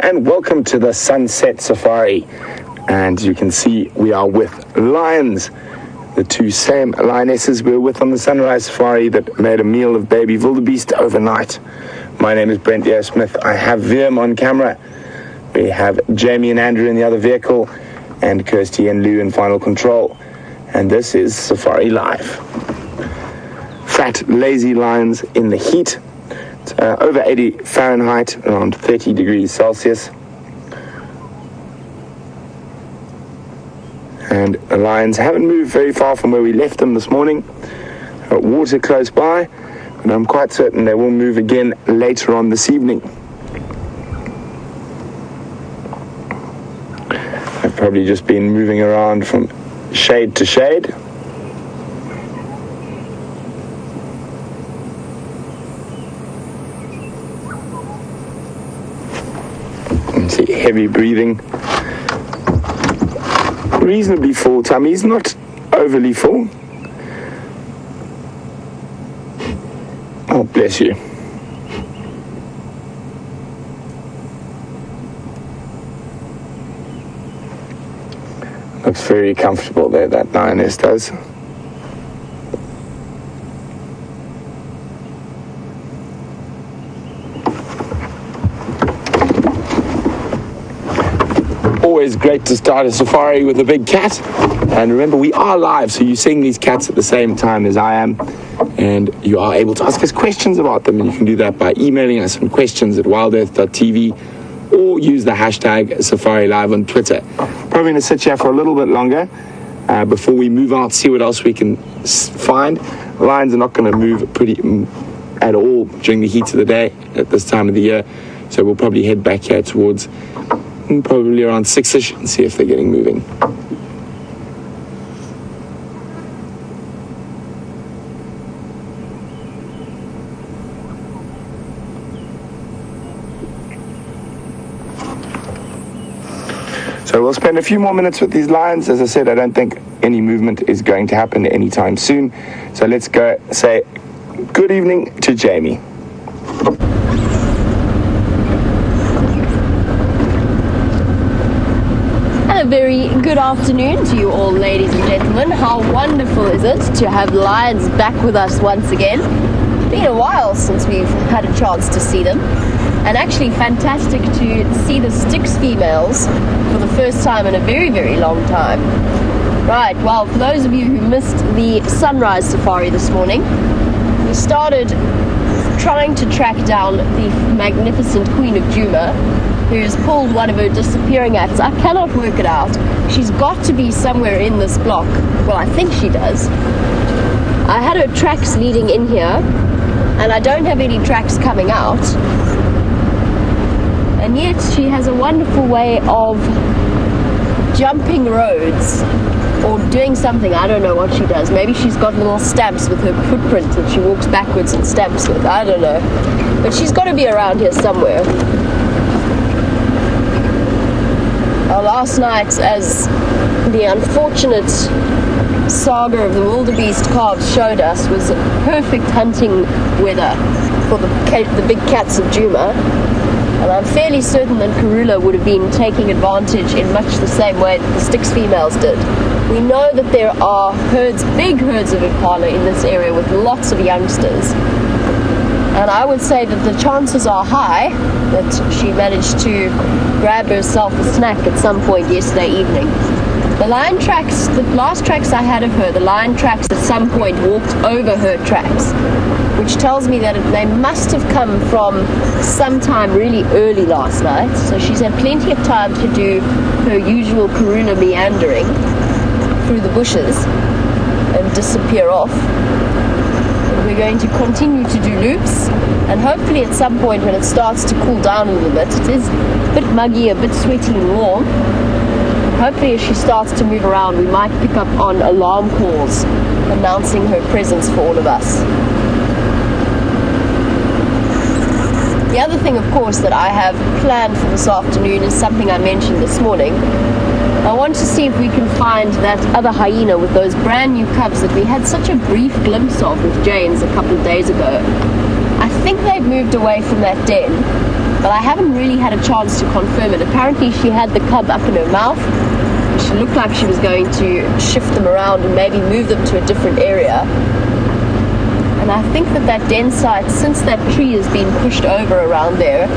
and welcome to the Sunset Safari. And you can see we are with lions, the two same lionesses we were with on the Sunrise Safari that made a meal of baby wildebeest overnight. My name is Brent Smith. I have Virm on camera. We have Jamie and Andrew in the other vehicle, and Kirsty and Lou in final control. And this is Safari Live. Fat, lazy lions in the heat. It's over 80 Fahrenheit, around 30 degrees Celsius. And the lions haven't moved very far from where we left them this morning. Water close by, and I'm quite certain they will move again later on this evening. I've probably just been moving around from shade to shade. See, heavy breathing, reasonably full tummies, not overly full. Oh, bless you. Looks very comfortable there, that lioness does. Always great to start a safari with a big cat. And remember, we are live, so you're seeing these cats at the same time as I am, and you are able to ask us questions about them, and you can do that by emailing us some questions at WildEarthTV or use the hashtag Safari Live on Twitter. Probably going to sit here for a little bit longer before we move out, see what else we can find. Lions are not going to move at all during the heat of the day at this time of the year, so we'll probably head back here towards probably around 6ish and see if they're getting moving. So we'll spend a few more minutes with these lions. As I said, I don't think any movement is going to happen anytime soon. So let's go say good evening to Jamie. A very good afternoon to you all, ladies and gentlemen. How wonderful is it to have lions back with us once again. It's been a while since we've had a chance to see them, and actually fantastic to see the Styx females for the first time in a very, very long time. Right, well, for those of you who missed the Sunrise Safari this morning, we started trying to track down the magnificent Queen of Djuma, who's pulled one of her disappearing acts. I cannot work it out. She's got to be somewhere in this block. Well, I think she does. I had her tracks leading in here, and I don't have any tracks coming out. And yet she has a wonderful way of jumping roads or doing something. I don't know what she does. Maybe she's got little stamps with her footprint that she walks backwards and stamps with. I don't know. But she's got to be around here somewhere. Last night, as the unfortunate saga of the wildebeest calves showed us, was perfect hunting weather for the big cats of Djuma. And I'm fairly certain that Karula would have been taking advantage in much the same way that the Styx females did. We know that there are big herds of impala in this area with lots of youngsters. And I would say that the chances are high that she managed to grab herself a snack at some point yesterday evening. The lion tracks, the last tracks I had of her, the lion tracks at some point walked over her tracks, which tells me that they must have come from sometime really early last night. So she's had plenty of time to do her usual Karuna meandering through the bushes and disappear off. We're going to continue to do loops, and hopefully at some point when it starts to cool down a little bit, it is a bit muggy, a bit sweaty and warm, hopefully as she starts to move around we might pick up on alarm calls announcing her presence for all of us. The other thing, of course, that I have planned for this afternoon is something I mentioned this morning. I want to see if we can find that other hyena with those brand new cubs that we had such a brief glimpse of with Jane's a couple of days ago. I think they've moved away from that den, but I haven't really had a chance to confirm it. Apparently she had the cub up in her mouth. She looked like she was going to shift them around and maybe move them to a different area. And I think that den site, since that tree has been pushed over around there,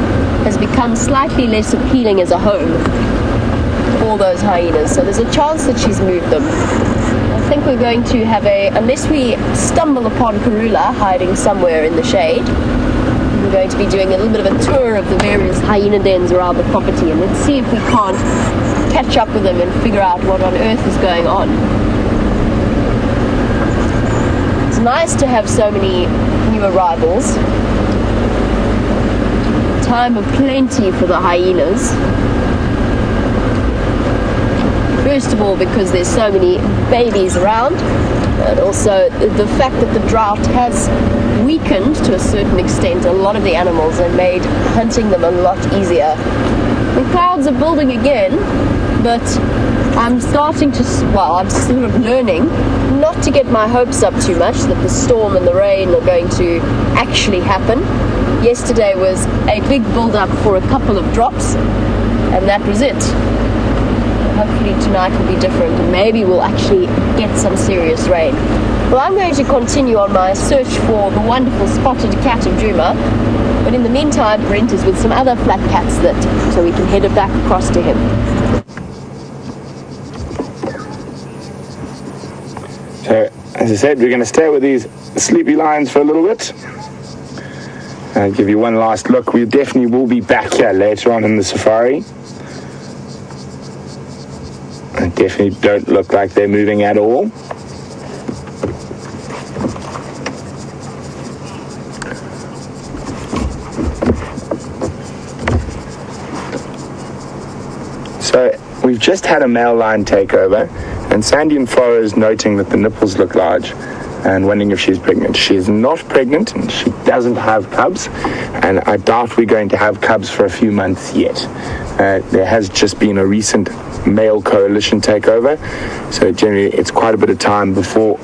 has become slightly less appealing as a home for those hyenas. So there's a chance that she's moved them. I think we're going to have unless we stumble upon Karula hiding somewhere in the shade, we're going to be doing a little bit of a tour of the various hyena dens around the property, and let's see if we can't catch up with them and figure out what on earth is going on. It's nice to have so many new arrivals. Time of plenty for the hyenas. First of all, because there's so many babies around, and also the fact that the drought has weakened to a certain extent a lot of the animals and made hunting them a lot easier. The clouds are building again, but I'm starting to, I'm sort of learning not to get my hopes up too much that the storm and the rain are going to actually happen. Yesterday was a big build-up for a couple of drops, and that was it. Hopefully tonight will be different, and maybe we'll actually get some serious rain. Well, I'm going to continue on my search for the wonderful spotted cat of Djuma, but in the meantime, Brent is with some other flat cats so we can head back across to him. So, as I said, we're going to stay with these sleepy lions for a little bit. I'll give you one last look. We definitely will be back here later on in the safari. They definitely don't look like they're moving at all. So we've just had a male lion take over, and Sandy and Flora is noting that the nipples look large and wondering if she's pregnant. She is not pregnant, and she doesn't have cubs, and I doubt we're going to have cubs for a few months yet. There has just been a recent male coalition takeover, so generally it's quite a bit of time before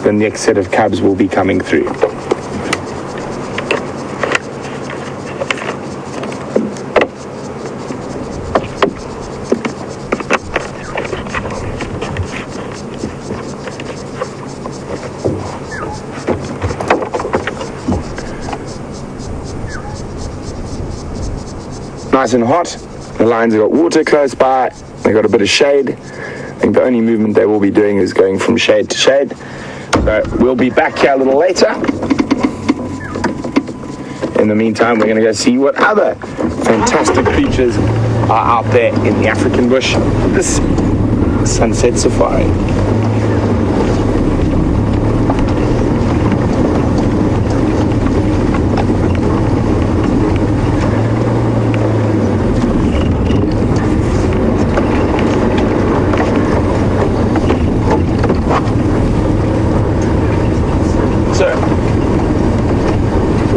the next set of cubs will be coming through. Nice and hot. The lions have got water close by. They got a bit of shade. I think the only movement they will be doing is going from shade to shade. So we'll be back here a little later. In the meantime, we're going to go see what other fantastic creatures are out there in the African bush this sunset safari.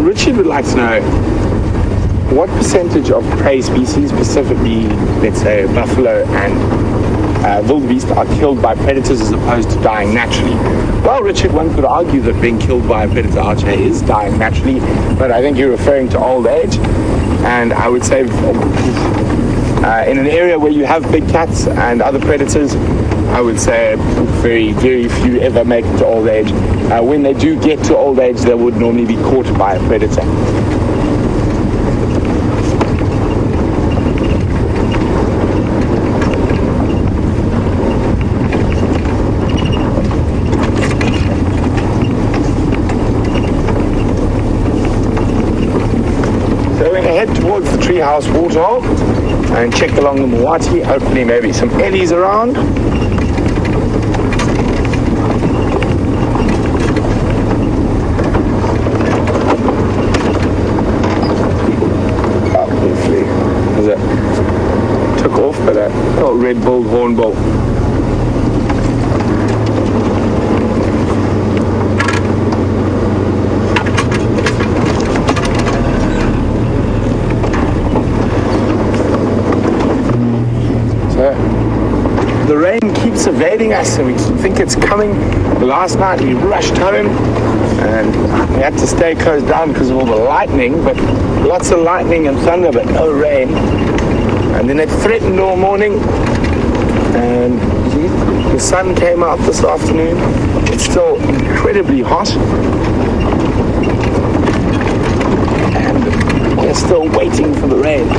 Richard would like to know what percentage of prey species, specifically, let's say, buffalo and wildebeest, are killed by predators as opposed to dying naturally. Well, Richard, one could argue that being killed by a predator archer is dying naturally, but I think you're referring to old age, and I would say in an area where you have big cats and other predators, I would say very, very few ever make it to old age. When they do get to old age, they would normally be caught by a predator. So we're going to head towards the treehouse waterhole and check along the Mwati. Hopefully maybe some eddies around. Off by that little red-billed hornbill. So the rain keeps evading us, and we think it's coming. Last night we rushed home and we had to stay closed down because of all the lightning, but lots of lightning and thunder, but no rain. And then it threatened all morning, and the sun came out this afternoon. It's still incredibly hot, and we're still waiting for the rain.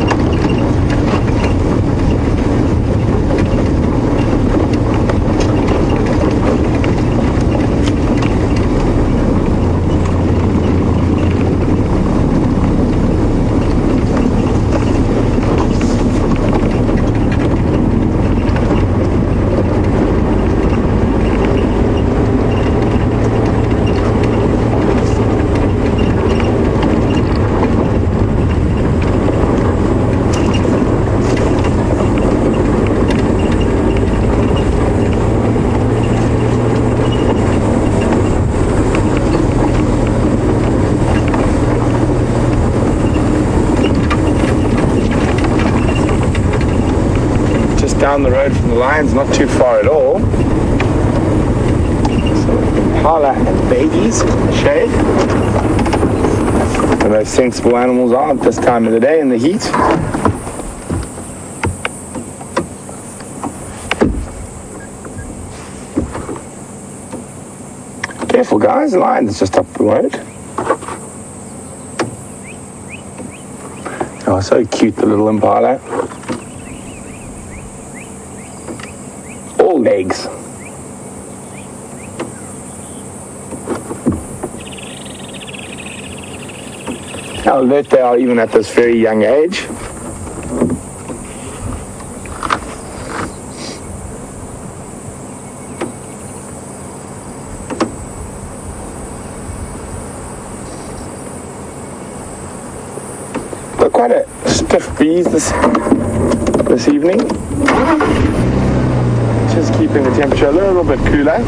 Down the road from the Lions, not too far at all. So Impala and babies in the shade. The most sensible animals are at this time of the day in the heat. Careful guys, the Lion's just up the road. Oh, so cute, the little Impala. All legs. How alert they are even at this very young age. Got quite a stiff breeze this evening. Just keeping the temperature a little bit cooler.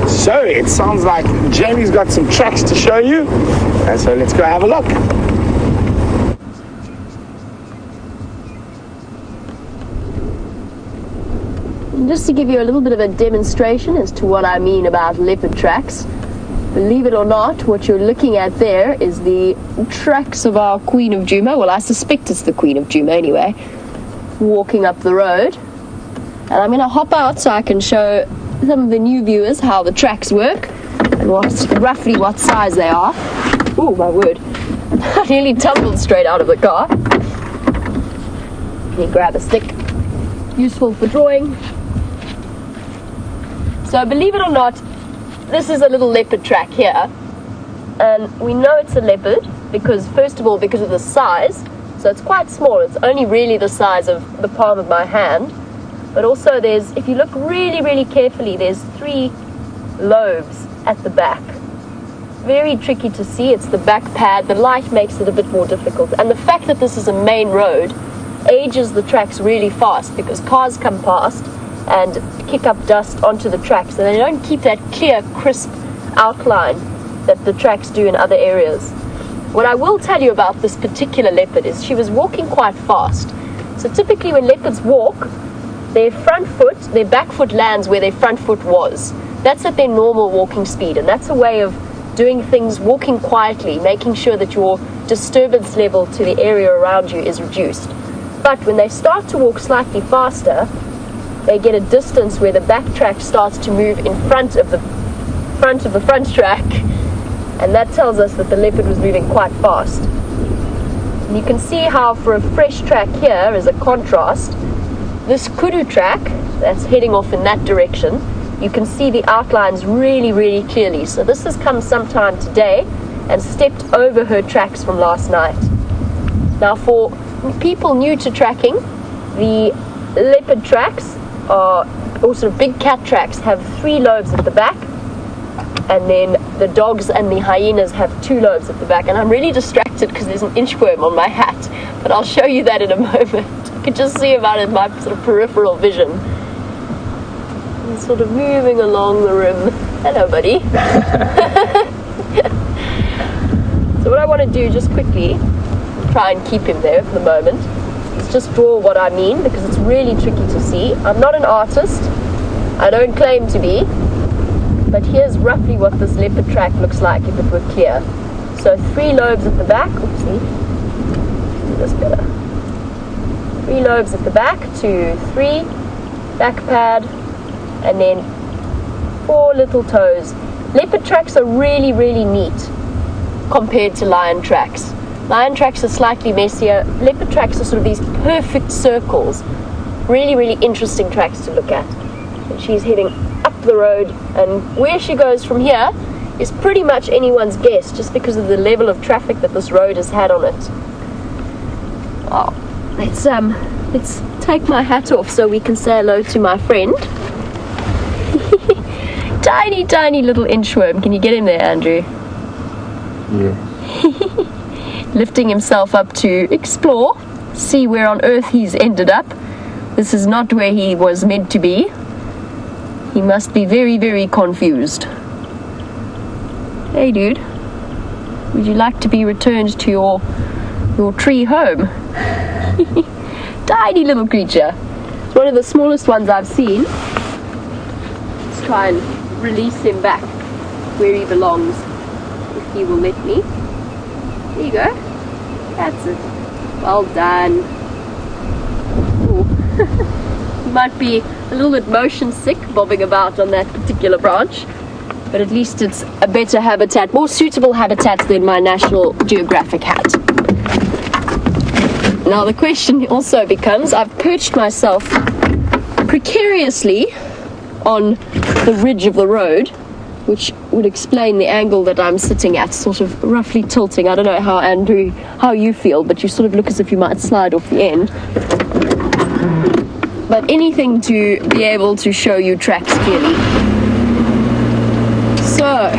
So it sounds like Jamie's got some tracks to show you, and so let's go have a look. And just to give you a little bit of a demonstration as to what I mean about leopard tracks, believe it or not, what you're looking at there is the tracks of our Queen of Djuma. Well, I suspect it's the Queen of Djuma anyway, walking up the road. And I'm going to hop out so I can show some of the new viewers how the tracks work and roughly what size they are. Oh, my word. I nearly tumbled straight out of the car. Let me grab a stick. Useful for drawing. So believe it or not, this is a little leopard track here, and we know it's a leopard because, first of all, because of the size. So it's quite small. It's only really the size of the palm of my hand. But also there's, if you look really, really carefully, there's 3 lobes at the back. Very tricky to see. It's the back pad. The light makes it a bit more difficult. And the fact that this is a main road ages the tracks really fast because cars come past and kick up dust onto the tracks, and they don't keep that clear, crisp outline that the tracks do in other areas. What I will tell you about this particular leopard is she was walking quite fast. So typically when leopards walk, their back foot lands where their front foot was. That's at their normal walking speed, and that's a way of doing things, walking quietly, making sure that your disturbance level to the area around you is reduced. But when they start to walk slightly faster, they get a distance where the back track starts to move in front of the front track, and that tells us that the leopard was moving quite fast. And you can see how for a fresh track here, as a contrast, this kudu track that's heading off in that direction, you can see the outlines really, really clearly. So this has come sometime today and stepped over her tracks from last night. Now for people new to tracking, the leopard tracks are also big cat tracks, have 3 lobes at the back, and then the dogs and the hyenas have 2 lobes at the back. And I'm really distracted because there's an inchworm on my hat, but I'll show you that in a moment. You can just see about it in my sort of peripheral vision. It's sort of moving along the rim. Hello, buddy. So what I want to do just quickly, try and keep him there for the moment, is just draw what I mean, because it's really tricky to see. I'm not an artist. I don't claim to be. But but here's roughly what this leopard track looks like if it were clear. So 3 lobes at the back. Oopsie. Do this better. 3 lobes at the back, 2, 3, back pad, and then 4 little toes. Leopard tracks are really, really neat compared to lion tracks. Lion tracks are slightly messier. Leopard tracks are sort of these perfect circles. Really, really interesting tracks to look at. And she's heading up the road, and where she goes from here is pretty much anyone's guess, just because of the level of traffic that this road has had on it. Oh, let's take my hat off so we can say hello to my friend. Tiny, tiny little inchworm. Can you get him there, Andrew? Yeah. Lifting himself up to explore, see where on earth he's ended up. This is not where he was meant to be. He must be very, very confused. Hey, dude. Would you like to be returned to your tree home? Tiny little creature. It's one of the smallest ones I've seen. Let's try and release him back where he belongs, if he will let me. There you go. That's it. Well done. Ooh. He might be a little bit motion sick bobbing about on that particular branch, but at least it's a better habitat, more suitable habitat than my National Geographic hat. Now the question also becomes, I've perched myself precariously on the ridge of the road, which would explain the angle that I'm sitting at, sort of roughly tilting. I don't know how, Andrew, how you feel, but you sort of look as if you might slide off the end. But anything to be able to show you tracks clearly. So,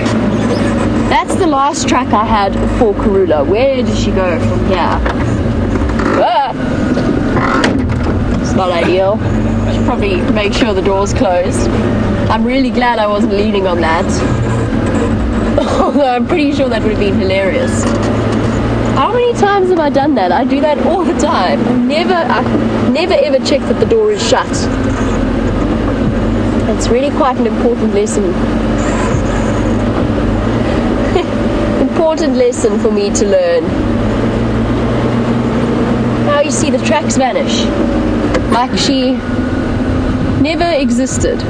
that's the last track I had for Karula. Where did she go from here? Ah! It's not ideal. Should probably make sure the door's closed. I'm really glad I wasn't leaning on that. Although I'm pretty sure that would have been hilarious. How many times have I done that? I do that all the time. I never ever check that the door is shut. It's really quite an important lesson. Important lesson for me to learn. Now you see the tracks vanish. Like she never existed.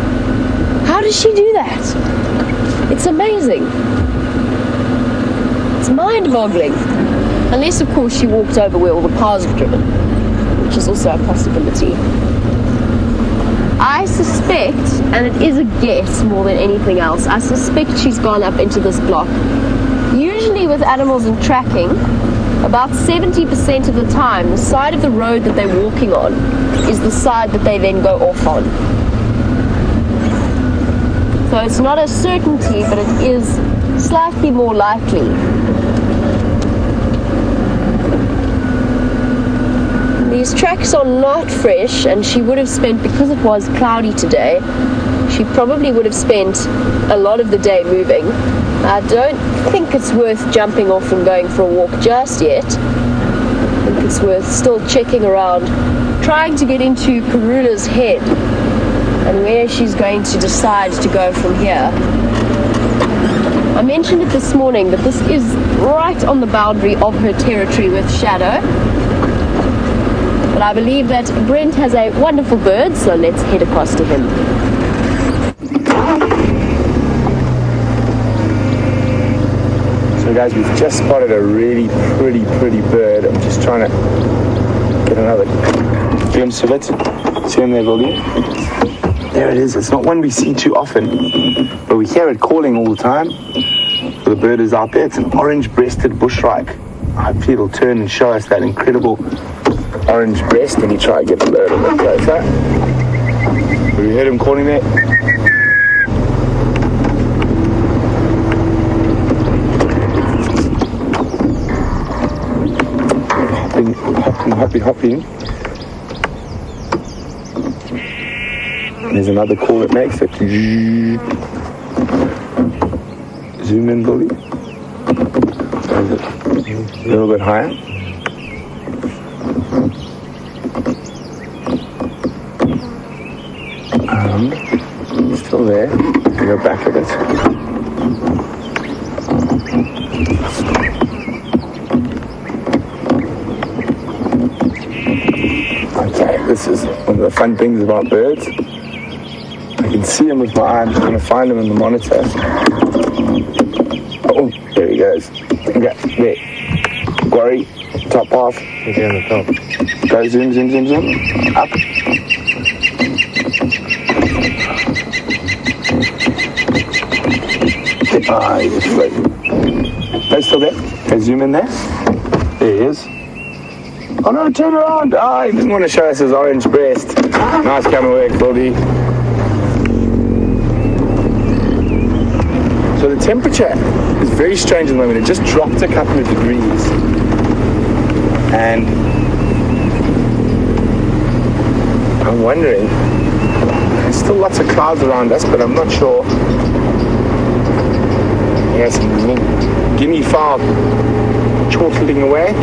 How does she do that? It's amazing. It's mind-boggling. Unless, of course, she walked over where all the cars have driven, which is also a possibility. I suspect, and it is a guess more than anything else, I suspect she's gone up into this block. Usually with animals and tracking, about 70% of the time, the side of the road that they're walking on is the side that they then go off on. So it's not a certainty, but it is slightly more likely. These tracks are not fresh, and she would have spent, because it was cloudy today, she probably would have spent a lot of the day moving. I don't think it's worth jumping off and going for a walk just yet. I think it's worth still checking around, trying to get into Karula's head and where she's going to decide to go from here. I mentioned it this morning, but this is right on the boundary of her territory with Shadow. But I believe that Brent has a wonderful bird, so let's head across to him. So guys, we've just spotted a really pretty bird. I'm just trying to get another glimpse of it. See him there, Willie? There it is. It's not one we see too often, but we hear it calling all the time. The bird is out there. It's an orange-breasted bushshrike. Hopefully it'll turn and show us that incredible orange breast. Let me try and get the bird a bit closer. Have you heard him calling there? Hopping. There's another call it makes. Like, zoom in, Billy. A little bit higher. Still still there. Go back a bit. Okay, this is one of the fun things about birds. I can see them with my eye. I'm just going to find them in the monitor. Oh, there he goes. Okay, there. Quarry, top half. Okay, on the top. Go, zoom, zoom, zoom, zoom. Up. Ah, he's just floating. They're still there. Okay, zoom in there. There he is. Oh no, turn around. Ah, he didn't want to show us his orange breast. Nice camera work, Baldy. So the temperature is very strange at the moment. It just dropped a couple of degrees. And I'm wondering, there's still lots of clouds around us, but I'm not sure. Yes, guinea fowl chortling away.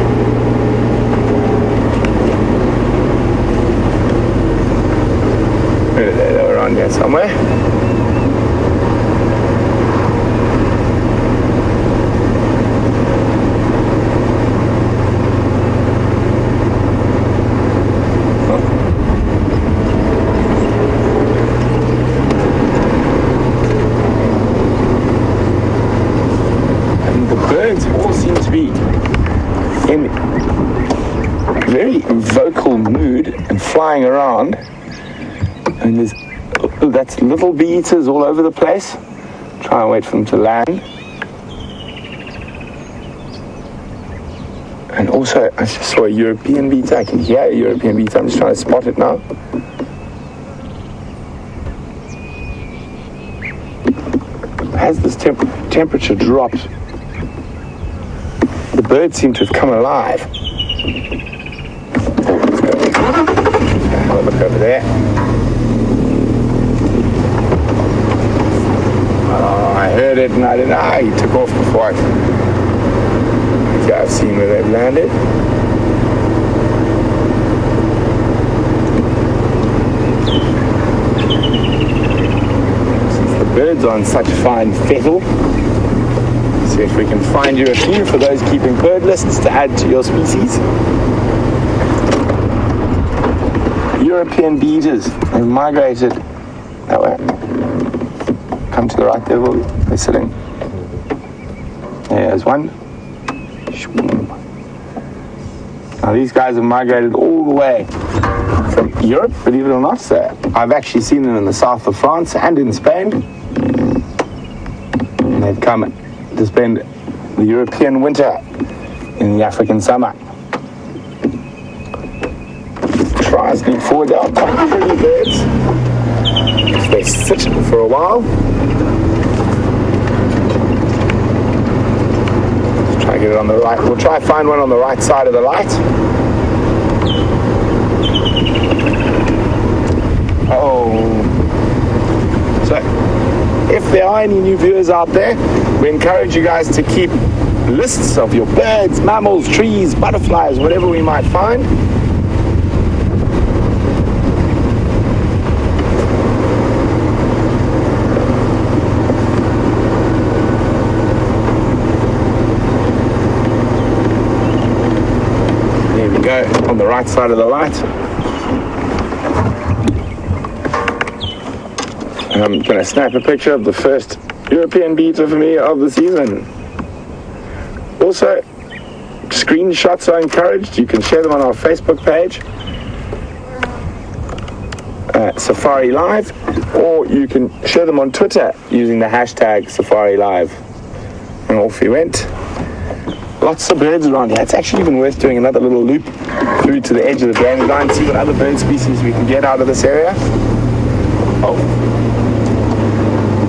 They're around here somewhere. In very vocal mood and flying around, and there's that's little bee eaters all over the place. Try and wait for them to land. And also I just saw a European bee eater. I can hear a European bee eater. I'm just trying to spot it now. As this temperature dropped, the birds seem to have come alive. Have a look over there. Oh, I heard it and I didn't know. He took off before I've seen where they've landed. Since the birds are on such fine fettle, see if we can find you a few for those keeping bird lists to add to your species. European bee eaters have migrated that way. Come to the right there, they're sitting. There's one. Now these guys have migrated all the way from Europe, believe it or not. So I've actually seen them in the south of France and in Spain. And they've come to spend the European winter in the African summer. Try and sneak forward. They are quite pretty birds. So they sit for a while. Let's try and get it on the right. We'll try and find one on the right side of the light. Oh. So if there are any new viewers out there, we encourage you guys to keep lists of your birds, mammals, trees, butterflies, whatever we might find. There we go, on the right side of the light. I'm going to snap a picture of the first European bee eater for me of the season. Also, screenshots are encouraged. You can share them on our Facebook page, Safari Live, or you can share them on Twitter using the hashtag Safari Live. And off we went. Lots of birds around here. It's actually even worth doing another little loop through to the edge of the drainage line, see what other bird species we can get out of this area.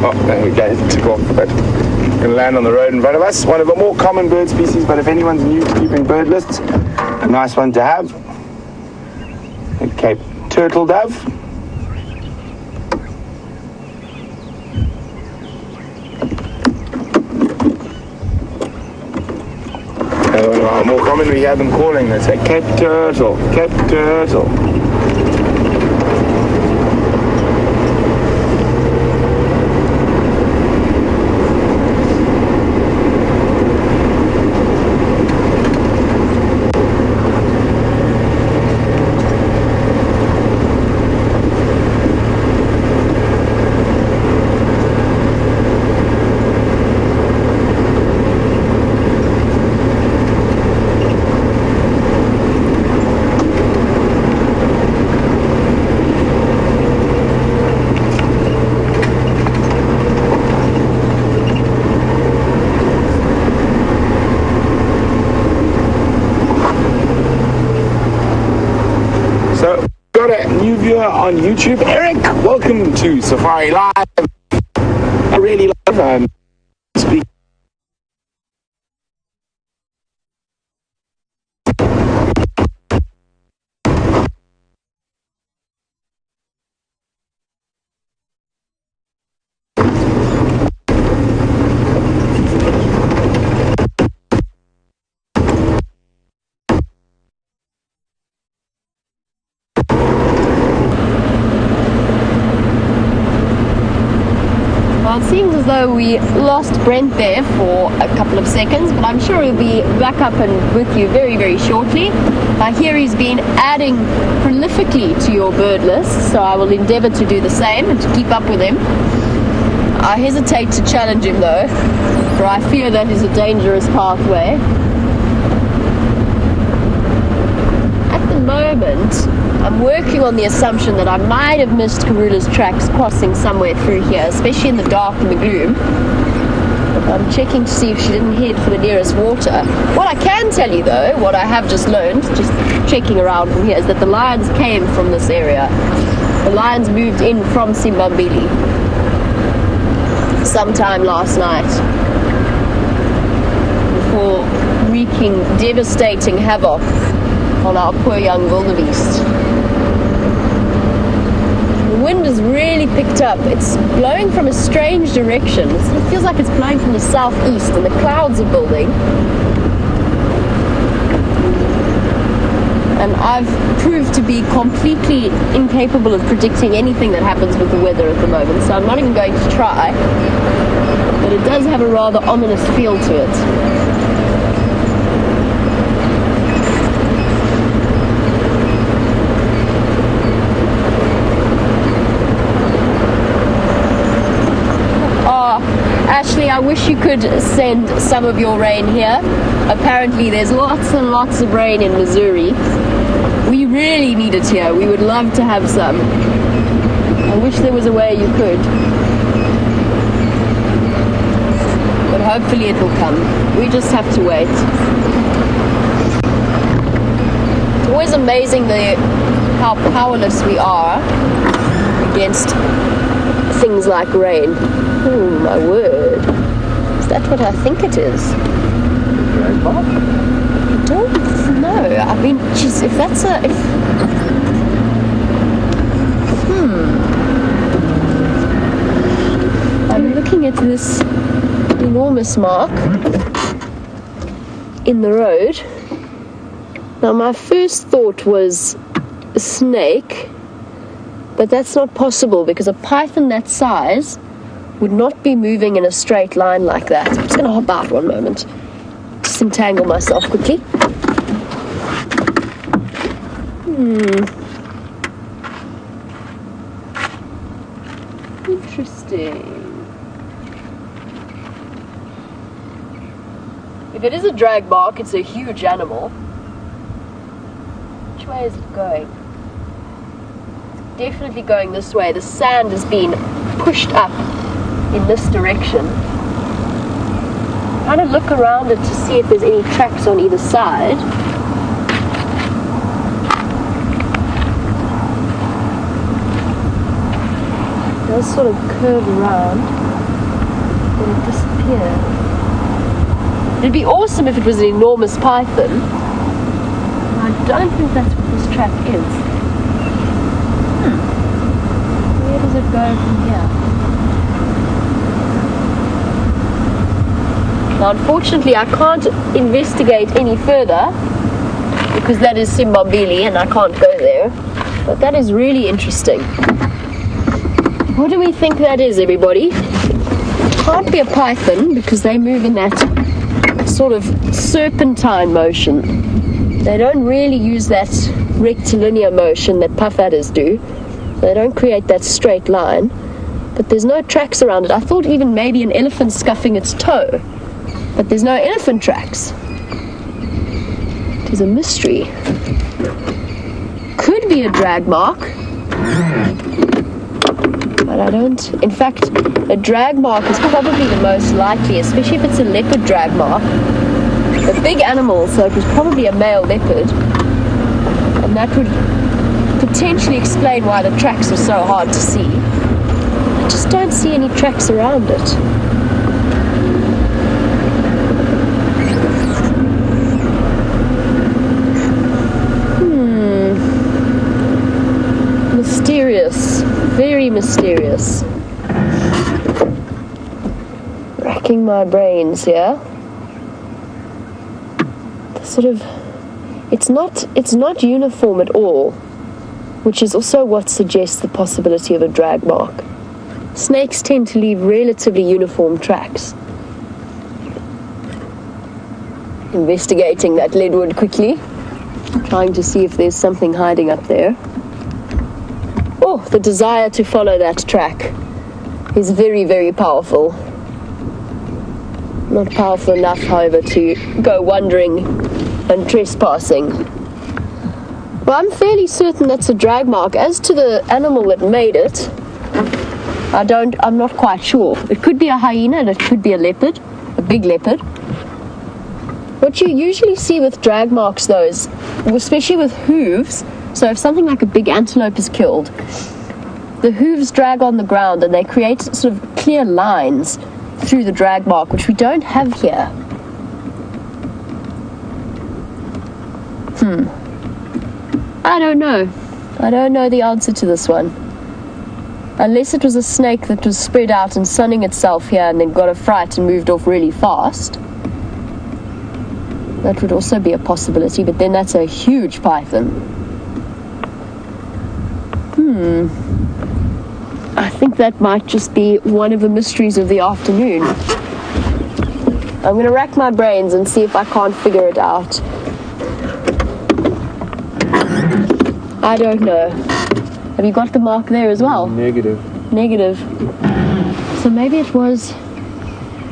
Oh, there we go, it took off, but going to land on the road in front of us. One of the more common bird species, but if anyone's new to keeping bird lists, a nice one to have. The Cape turtle dove. One of our more common, we hear them calling, they say Cape turtle, Cape turtle. got a new viewer on YouTube. Eric, welcome to Safari Live. I really love speaking. Well, it seems as though we lost Brent there for a couple of seconds, but I'm sure he'll be back up and with you very, very shortly. I hear he's been adding prolifically to your bird list, so I will endeavour to do the same and to keep up with him. I hesitate to challenge him though, for I fear that is a dangerous pathway. At the moment, I'm working on the assumption that I might have missed Karula's tracks crossing somewhere through here, especially in the dark and the gloom. I'm checking to see if she didn't head for the nearest water. What I can tell you though, what I have just learned, just checking around from here, is that the lions came from this area. The lions moved in from Simbambili sometime last night before wreaking devastating havoc on our poor young wildebeest. The wind has really picked up. It's blowing from a strange direction. It feels like it's blowing from the southeast and the clouds are building. And I've proved to be completely incapable of predicting anything that happens with the weather at the moment, so I'm not even going to try. But it does have a rather ominous feel to it. Ashley, I wish you could send some of your rain here. Apparently there's lots and lots of rain in Missouri. We really need it here. We would love to have some. I wish there was a way you could. But hopefully it will come. We just have to wait. It's always amazing how powerless we are against things like rain. Oh my word. Is that what I think it is? I don't know. I mean, geez, if that's a... I'm looking at this enormous mark in the road. Now my first thought was a snake, but that's not possible because a python that size would not be moving in a straight line like that. I'm just going to hop out one moment. Disentangle myself quickly. Interesting. If it is a drag mark, it's a huge animal. Which way is it going? It's definitely going this way. The sand has been pushed up in this direction. Trying to look around it to see if there's any tracks on either side. It does sort of curve around, then it disappears. It'd be awesome if it was an enormous python. I don't think that's what this track is. Where does it go from here? Now, unfortunately, I can't investigate any further because that is Simbambili and I can't go there. But that is really interesting. What do we think that is, everybody? It can't be a python because they move in that sort of serpentine motion. They don't really use that rectilinear motion that puff adders do. They don't create that straight line. But there's no tracks around it. I thought even maybe an elephant scuffing its toe. But there's no elephant tracks. It is a mystery. Could be a drag mark. But I don't... In fact, a drag mark is probably the most likely, especially if it's a leopard drag mark. A big animal, so it was probably a male leopard. And that would potentially explain why the tracks are so hard to see. I just don't see any tracks around it. Mysterious. Very mysterious. Racking my brains here. Sort of, it's not uniform at all, which is also what suggests the possibility of a drag mark. Snakes tend to leave relatively uniform tracks. Investigating that leadwood quickly, trying to see if there's something hiding up there. Oh, the desire to follow that track is very, very powerful. Not powerful enough, however, to go wandering and trespassing. Well, I'm fairly certain that's a drag mark. As to the animal that made it, I'm not quite sure. It could be a hyena and it could be a leopard, a big leopard. What you usually see with drag marks, though, is, especially with hooves, so if something like a big antelope is killed, the hooves drag on the ground and they create sort of clear lines through the drag mark, which we don't have here. I don't know. I don't know the answer to this one. Unless it was a snake that was spread out and sunning itself here and then got a fright and moved off really fast. That would also be a possibility, but then that's a huge python. I think that might just be one of the mysteries of the afternoon. I'm going to rack my brains and see if I can't figure it out. I don't know. Have you got the mark there as well? Negative. So maybe it was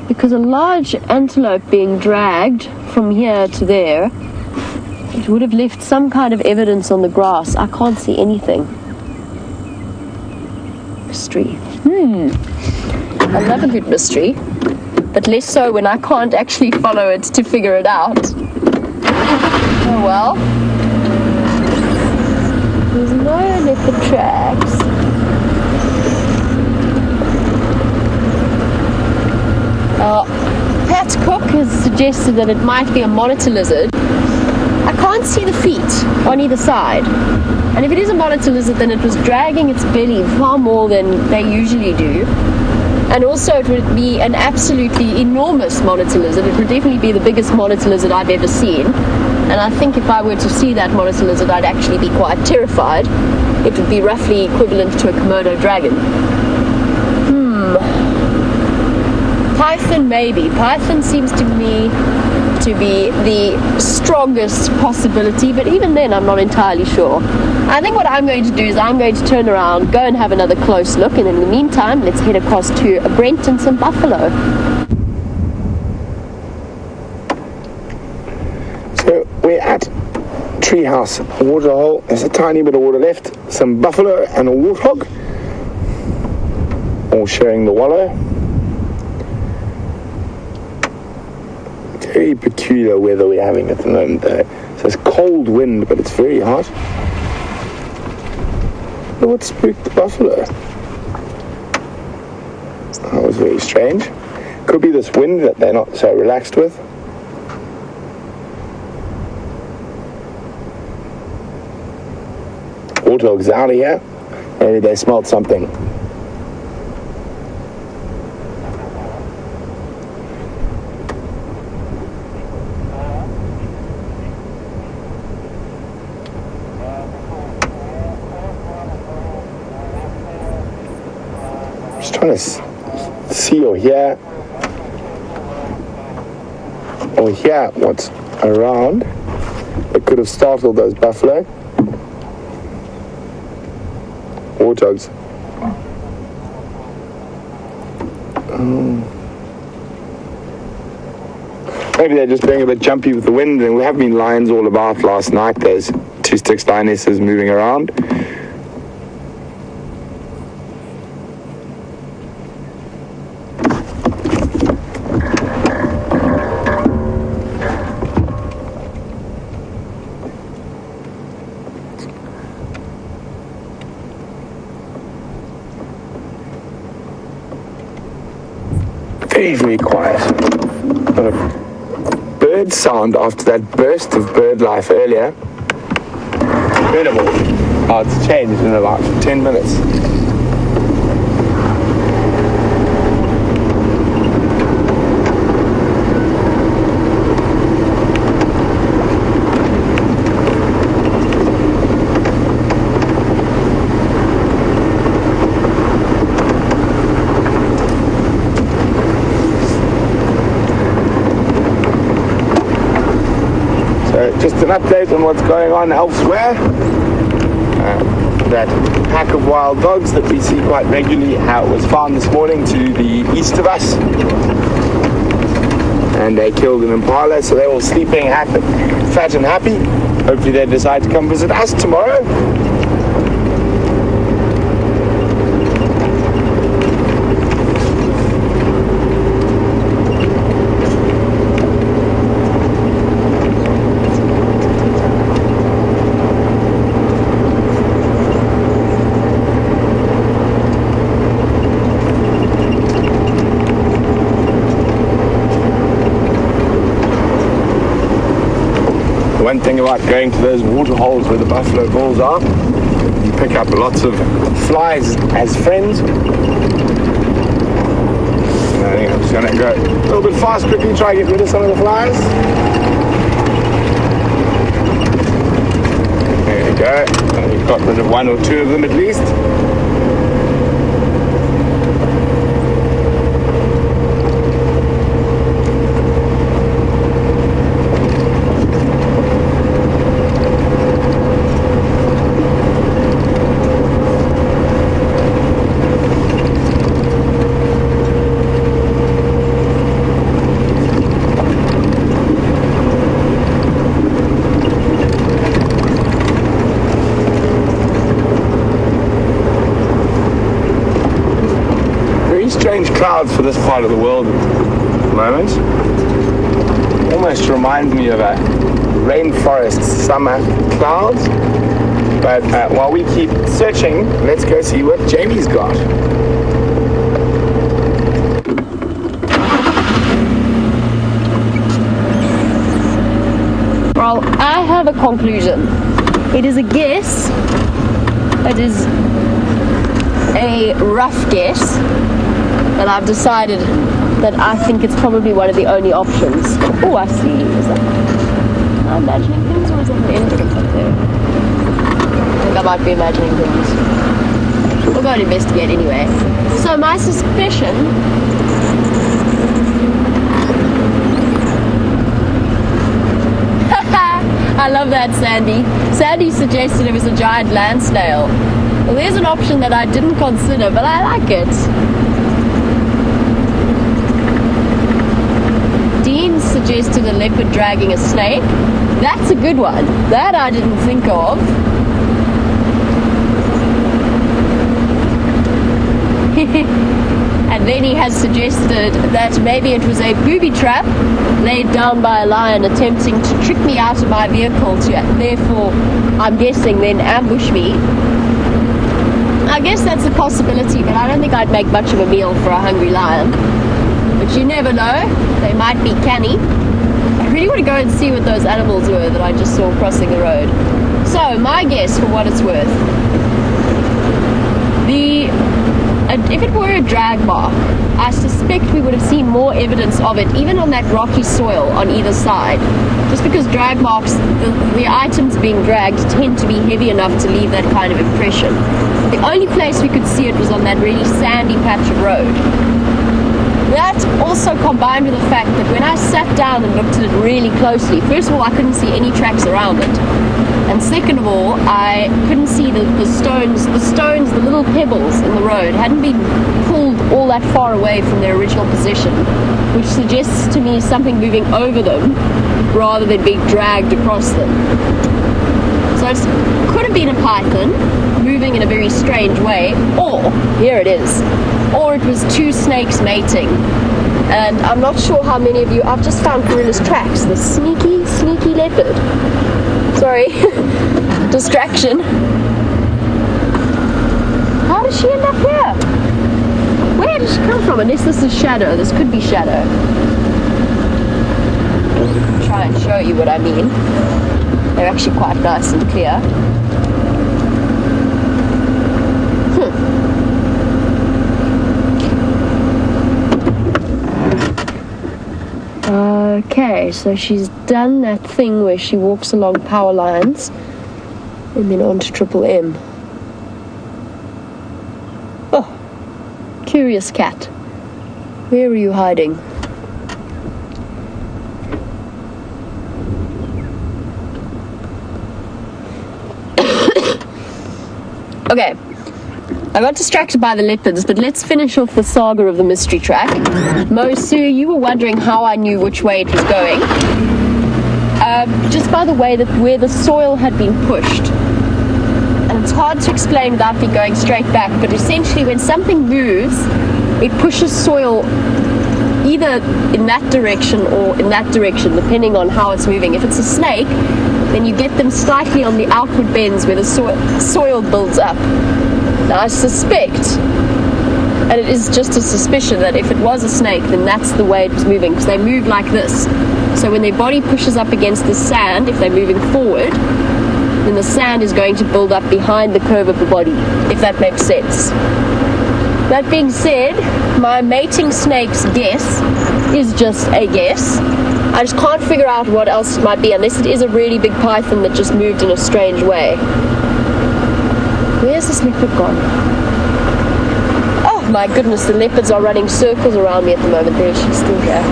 because a large antelope being dragged from here to there, it would have left some kind of evidence on the grass. I can't see anything. Mystery. I love a good mystery, but less so when I can't actually follow it to figure it out. Oh well. There's no leopard tracks. Pat Cook has suggested that it might be a monitor lizard. I can't see the feet on either side. And if it is a monitor lizard, then it was dragging its belly far more than they usually do. And also it would be an absolutely enormous monitor lizard. It would definitely be the biggest monitor lizard I've ever seen. And I think if I were to see that monitor lizard, I'd actually be quite terrified. It would be roughly equivalent to a Komodo dragon. Python, maybe. Python seems to me to be the strongest possibility, but even then I'm not entirely sure. I think what I'm going to do is I'm going to turn around, go and have another close look, and in the meantime, let's head across to Brent and some buffalo. So we're at Treehouse Waterhole. There's a tiny bit of water left. Some buffalo and a warthog, all sharing the wallow. Very peculiar weather we're having at the moment though. So it's cold wind, but it's very hot. But what spooked the buffalo? That was very strange. Could be this wind that they're not so relaxed with. Warthogs out of here. Maybe they smelled something. Just trying to see or hear what's around that could have startled those buffalo. Warthogs. Maybe they're just being a bit jumpy with the wind, and we have been lions all about last night. There's 2 Styx lionesses moving around. very, very quiet. Not a bird sound after that burst of bird life earlier. Incredible how it's changed in about 10 minutes. Just an update on what's going on elsewhere. That pack of wild dogs that we see quite regularly was found this morning to the east of us. And they killed an impala, so they're all sleeping happy, fat and happy. Hopefully they decide to come visit us tomorrow. One thing about going to those water holes where the buffalo bulls are, you pick up lots of flies as friends. I think I'm just going to go a little bit fast quickly, try and get rid of some of the flies. There we go. We've got rid of one or two of them at least. Strange clouds for this part of the world at the moment. Almost reminds me of a rainforest summer clouds. But while we keep searching, let's go see what Jamie's got. Well, I have a conclusion. It is a guess. It is a rough guess. And I've decided that I think it's probably one of the only options. Oh, I see. Is that... Am I imagining things, or is that an elephant up there? I think I might be imagining things. We'll go and investigate anyway. So my suspicion... I love that, Sandy. Sandy suggested it was a giant land snail. Well, there's an option that I didn't consider, but I like it. Suggested a leopard dragging a snake. That's a good one. That I didn't think of. And then he has suggested that maybe it was a booby trap laid down by a lion attempting to trick me out of my vehicle to therefore, I'm guessing, then ambush me. I guess that's a possibility, but I don't think I'd make much of a meal for a hungry lion. But you never know, they might be canny. I really want to go and see what those animals were that I just saw crossing the road. So, my guess, for what it's worth, if it were a drag mark, I suspect we would have seen more evidence of it, even on that rocky soil on either side. Just because drag marks, the items being dragged tend to be heavy enough to leave that kind of impression. The only place we could see it was on that really sandy patch of road. That also combined with the fact that when I sat down and looked at it really closely, first of all, I couldn't see any tracks around it. And second of all, I couldn't see the stones, the little pebbles in the road hadn't been pulled all that far away from their original position, which suggests to me something moving over them rather than being dragged across them. So it could have been a python moving in a very strange way, or, here it is, or it was two snakes mating. And I'm not sure how many of you, I've just found Gorilla's tracks, the sneaky leopard. Sorry, distraction. How did she end up here? Where did she come from? Unless this is shadow. This could be shadow. I'll try and show you what I mean. They're actually quite nice and clear. Okay, so she's done that thing where she walks along power lines and then onto Triple M. Oh, curious cat. Where are you hiding? Okay, I got distracted by the leopards, but let's finish off the saga of the mystery track. Mo, Sue, you were wondering how I knew which way it was going. Just by the way that where the soil had been pushed. And it's hard to explain without me going straight back, but essentially when something moves, it pushes soil either in that direction or in that direction, depending on how it's moving. If it's a snake, then you get them slightly on the outward bends where the soil builds up. Now I suspect, and it is just a suspicion, that if it was a snake, then that's the way it was moving, because they move like this. So when their body pushes up against the sand, if they're moving forward, then the sand is going to build up behind the curve of the body, if that makes sense. That being said, my mating snake's guess is just a guess. I just can't figure out what else it might be, unless it is a really big python that just moved in a strange way. Where's this leopard gone? Oh my goodness, the leopards are running circles around me at the moment. There, she's still here.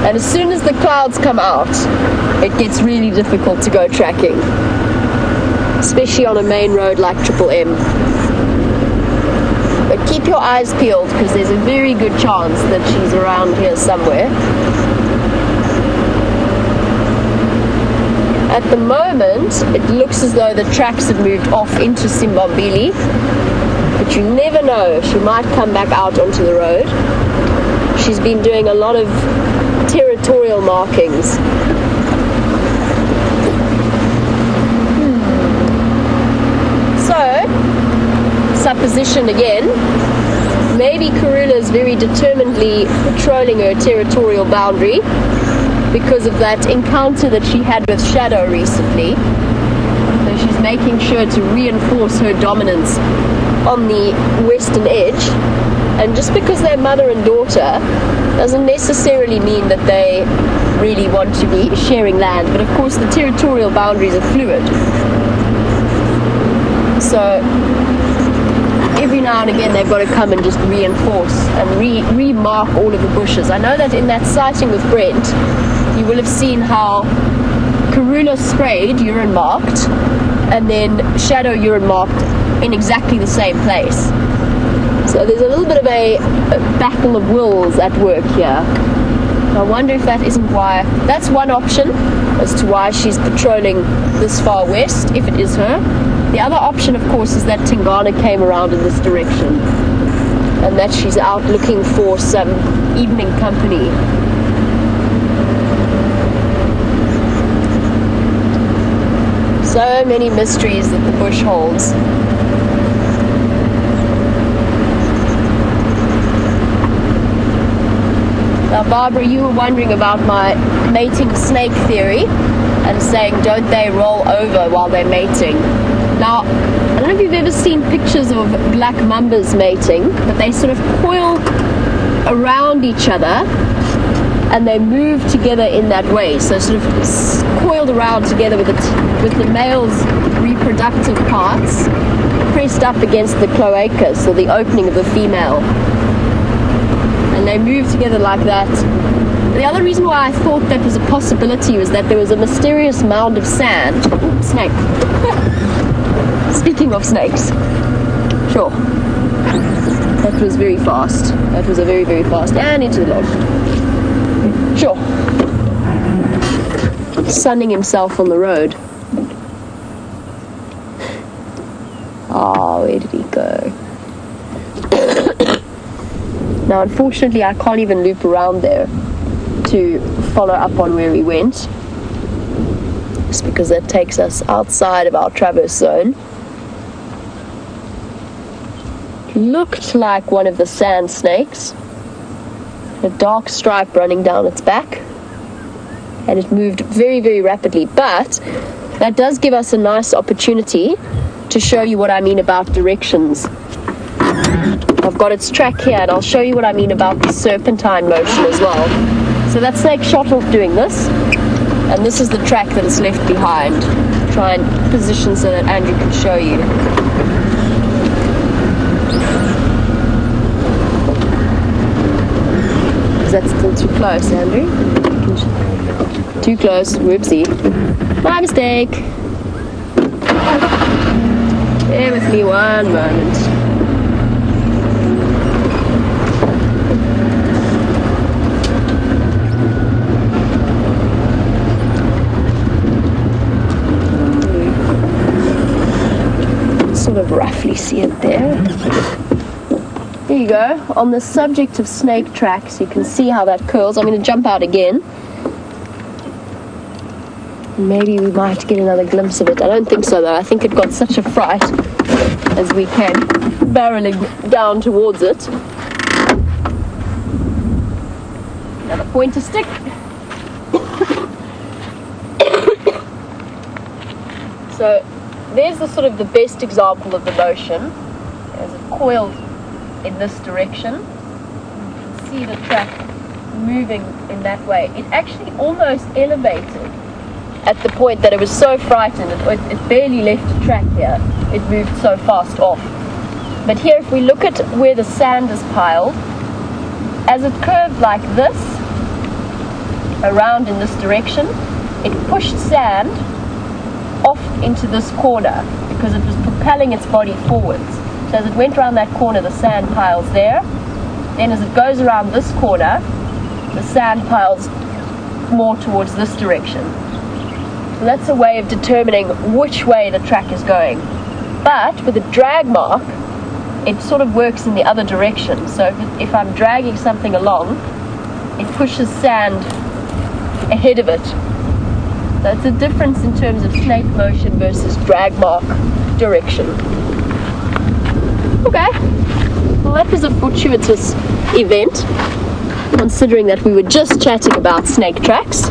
And as soon as the clouds come out, it gets really difficult to go tracking. Especially on a main road like Triple M. But keep your eyes peeled, because there's a very good chance that she's around here somewhere. At the moment, it looks as though the tracks have moved off into Simbambili, but you never know, she might come back out onto the road. She's been doing a lot of territorial markings. So, supposition again, maybe Karula is very determinedly patrolling her territorial boundary because of that encounter that she had with Shadow recently. So she's making sure to reinforce her dominance on the western edge. And just because they're mother and daughter doesn't necessarily mean that they really want to be sharing land. But of course the territorial boundaries are fluid. So every now and again they've got to come and just reinforce and remark all of the bushes. I know that in that sighting with Brent, you will have seen how Karula sprayed, urine marked, and then Shadow urine marked in exactly the same place. So there's a little bit of a battle of wills at work here. I wonder if that isn't why. That's one option as to why she's patrolling this far west, if it is her. The other option, of course, is that Tingana came around in this direction and that she's out looking for some evening company. So many mysteries that the bush holds. Now, Barbara, you were wondering about my mating snake theory and saying, don't they roll over while they're mating? Now, I don't know if you've ever seen pictures of black mambas mating, but they sort of coil around each other and they move together in that way. So sort of coiled around together with the male's reproductive parts pressed up against the cloaca, so the opening of the female. And they move together like that. The other reason why I thought that was a possibility was that there was a mysterious mound of sand. Ooh, snake. Speaking of snakes. Sure. That was very fast. That was a very, very fast. And into the log. Sure. Sunning himself on the road. Oh, where did he go? Now, unfortunately, I can't even loop around there to follow up on where he went, just because that takes us outside of our traverse zone. looked like one of the sand snakes. A dark stripe running down its back. And it moved very, very rapidly. But that does give us a nice opportunity to show you what I mean about directions. I've got its track here, and I'll show you what I mean about the serpentine motion as well. So that snake shot off doing this, and this is the track that it's left behind. Try and position so that Andrew can show you. Is that still too close, Andrew? Too close, whoopsie. My mistake. Bear with me one moment. Sort of roughly see it there. There you go. On the subject of snake tracks, you can see how that curls. I'm going to jump out again. Maybe we might get another glimpse of it. I don't think so though. I think it got such a fright as we came barreling down towards it. Another pointer stick. So there's the sort of the best example of the motion as it coiled in this direction. You can see the track moving in that way. It actually almost elevated at the point that it was so frightened, it barely left a track here. It moved so fast off. But here, if we look at where the sand is piled, as it curved like this, around in this direction, it pushed sand off into this corner because it was propelling its body forwards. So as it went around that corner, the sand piles there. Then as it goes around this corner, the sand piles more towards this direction. So that's a way of determining which way the track is going. But with a drag mark, it sort of works in the other direction. So if I'm dragging something along, it pushes sand ahead of it. So it's a difference in terms of snake motion versus drag mark direction. Okay, well that was a fortuitous event, considering that we were just chatting about snake tracks.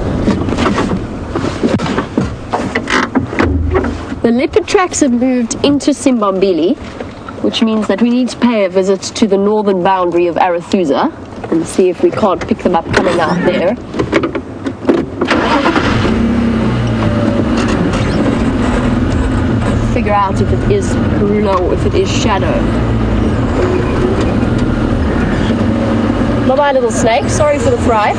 The leopard tracks have moved into Simbambili, which means that we need to pay a visit to the northern boundary of Arathusa and see if we can't pick them up coming out there. Figure out if it is Karula or if it is Shadow. Not my little snake, sorry for the fright.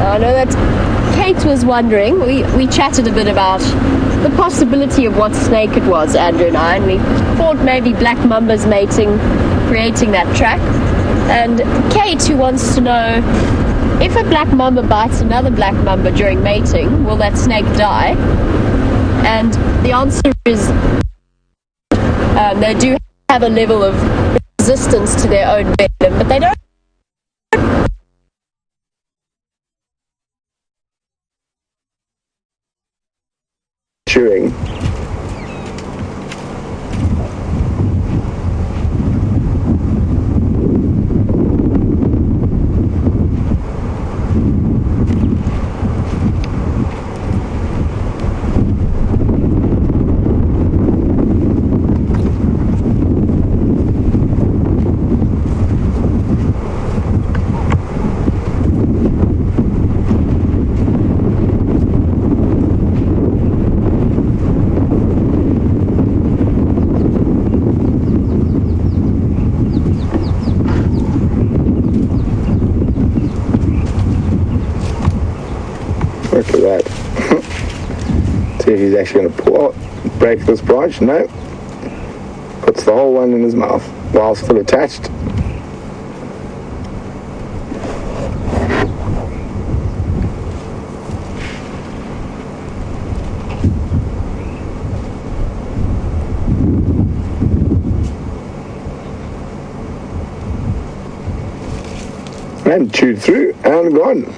I know that Kate was wondering, we chatted a bit about the possibility of what snake it was, Andrew and I, and we thought maybe black mambas mating, creating that track. And Kate, who wants to know, if a black mamba bites another black mamba during mating, will that snake die? And the answer is they do have a level of resistance to their own venom, but they don't chewing. Look at that. See if he's actually going to break this branch. No. Puts the whole one in his mouth while still attached. and chewed through and gone.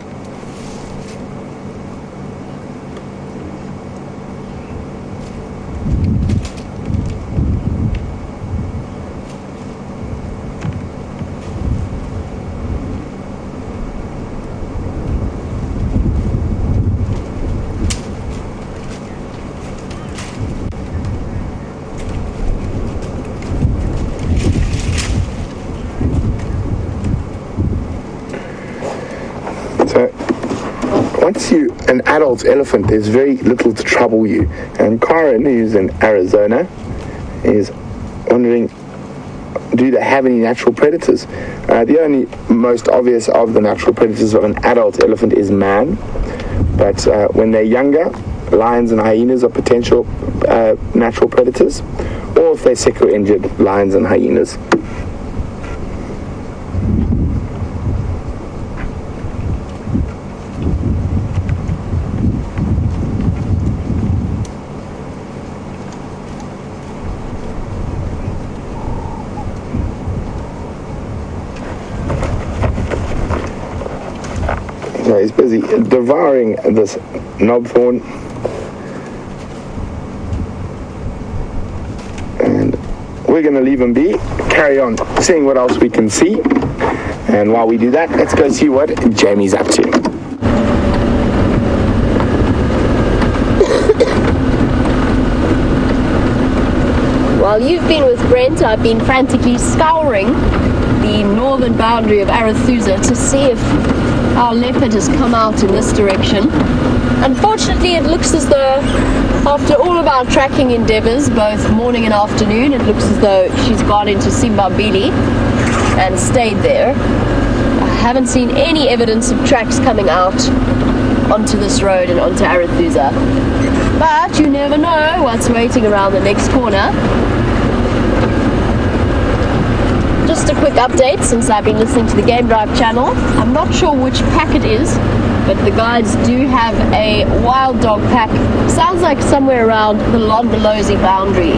So, once you're an adult elephant, there's very little to trouble you. And Karen, who's in Arizona, is wondering, do they have any natural predators? The only most obvious of the natural predators of an adult elephant is man. But when they're younger, lions and hyenas are potential natural predators. Or if they're sick or injured, lions and hyenas. So he's busy devouring this knobthorn, and we're going to leave him be, carry on seeing what else we can see. And while we do that, let's go see what Jamie's up to. While you've been with Brent, I've been frantically scouring the northern boundary of Arathusa to see if our leopard has come out in this direction. Unfortunately, it looks as though, after all of our tracking endeavors, both morning and afternoon, it looks as though she's gone into Simbambili and stayed there. I haven't seen any evidence of tracks coming out onto this road and onto Arathusa. But you never know what's waiting around the next corner. Just a quick update, since I've been listening to the Game Drive channel. I'm not sure which pack it is, but the guides do have a wild dog pack. Sounds like somewhere around the Londolozi boundary.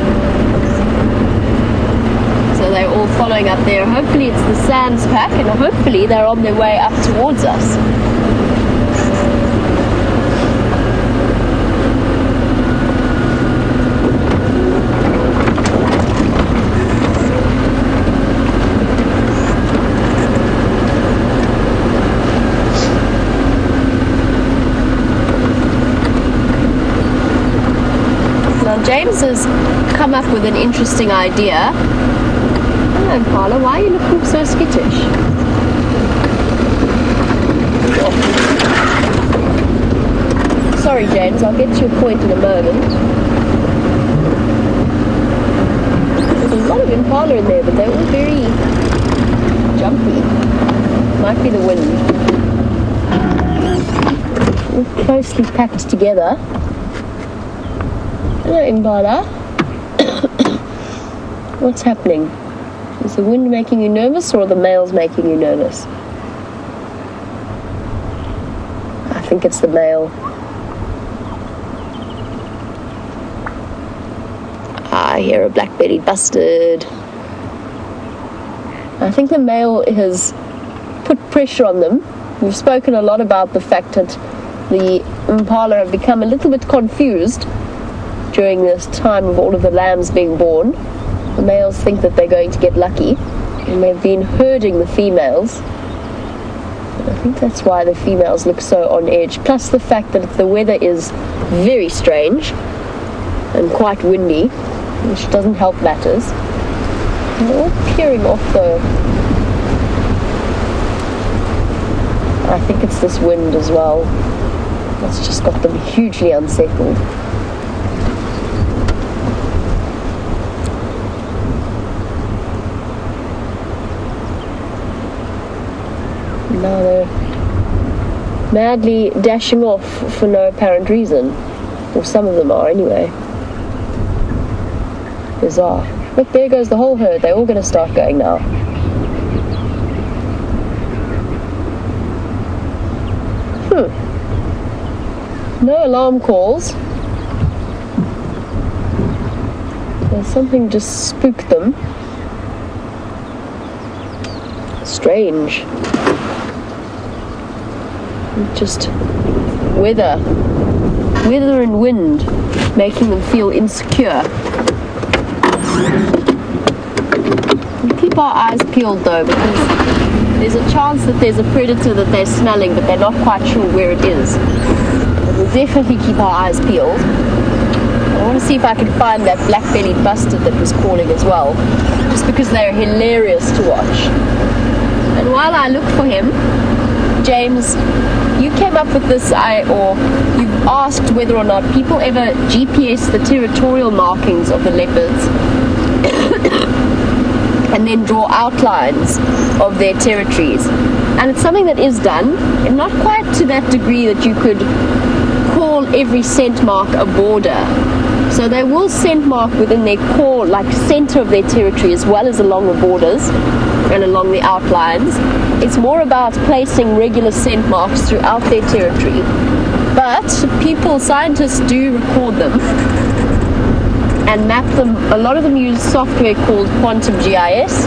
So they're all following up there. Hopefully it's the Sands pack, and hopefully they're on their way up towards us. James has come up with an interesting idea. Hello, Impala, why are you looking so skittish? Sorry, James, I'll get to your point in a moment. There's a lot of Impala in there, but they're all very jumpy. Might be the wind. All closely packed together. Hello, Impala. What's happening? Is the wind making you nervous, or the males making you nervous? I think it's the male. I hear a black-bellied bustard. I think the male has put pressure on them. We've spoken a lot about the fact that the Impala have become a little bit confused during this time of all of the lambs being born. The males think that they're going to get lucky, and they've been herding the females. And I think that's why the females look so on edge, plus the fact that the weather is very strange and quite windy, which doesn't help matters. And they're all peering off though. I think it's this wind as well that's just got them hugely unsettled. Now they're madly dashing off for no apparent reason. Or some of them are anyway. Bizarre. Look, there goes the whole herd. They're all going to start going now. No alarm calls. There's something just spooked them. Strange. just weather and wind making them feel insecure. We keep our eyes peeled though, because there's a chance that there's a predator that they're smelling, but they're not quite sure where it is. But we'll definitely keep our eyes peeled. I want to see if I can find that black-bellied bustard that was calling as well, just because they're hilarious to watch. And while I look for him, James, you came up with this, or you've asked whether or not people ever GPS the territorial markings of the leopards and then draw outlines of their territories. And it's something that is done, and not quite to that degree that you could call every scent mark a border. So they will scent mark within their core, like center of their territory, as well as along the borders and along the outlines. It's more about placing regular scent marks throughout their territory. But scientists do record them and map them. A lot of them use software called Quantum GIS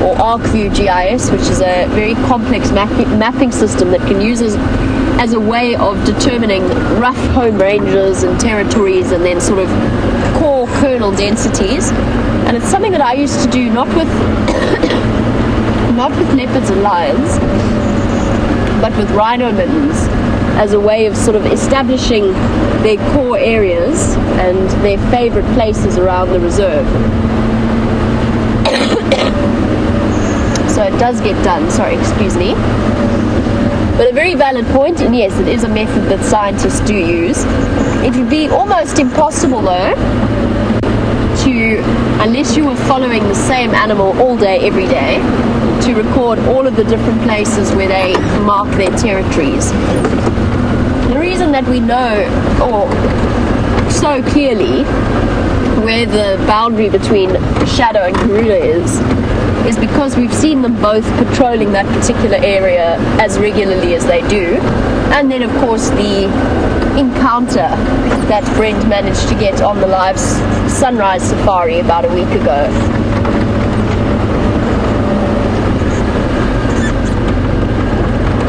or ArcView GIS, which is a very complex mapping system that can use as a way of determining rough home ranges and territories, and then sort of core kernel densities. And it's something that I used to do not with leopards and lions, but with rhino mittens, as a way of sort of establishing their core areas and their favorite places around the reserve. So it does get done. Sorry, excuse me. But a very valid point, and yes, it is a method that scientists do use. It would be almost impossible, though, unless you were following the same animal all day, every day, to record all of the different places where they mark their territories. The reason that we know, or so clearly, where the boundary between Shadow and Karula is because we've seen them both patrolling that particular area as regularly as they do. And then, of course, the encounter that Brent managed to get on the live sunrise safari about a week ago.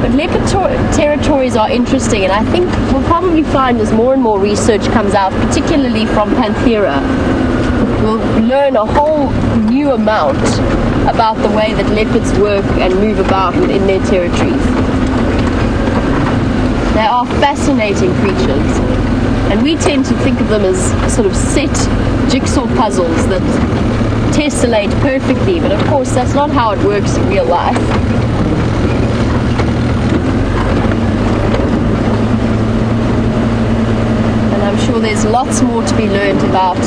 But leopard territories are interesting, and I think we'll probably find as more and more research comes out, particularly from Panthera, we'll learn a whole new amount about the way that leopards work and move about within their territories. They are fascinating creatures, and we tend to think of them as sort of set jigsaw puzzles that tessellate perfectly, but of course that's not how it works in real life. And I'm sure there's lots more to be learned about,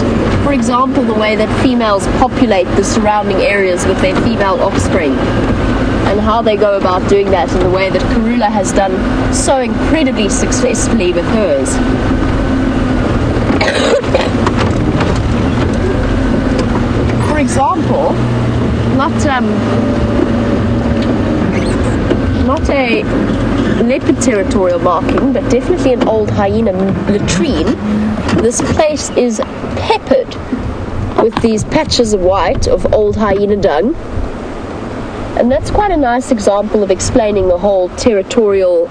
for example, the way that females populate the surrounding areas with their female offspring, and how they go about doing that in the way that Karula has done so incredibly successfully with hers. For example, not a leopard territorial marking, but definitely an old hyena latrine. This place is peppered with these patches of white of old hyena dung. And that's quite a nice example of explaining the whole territorial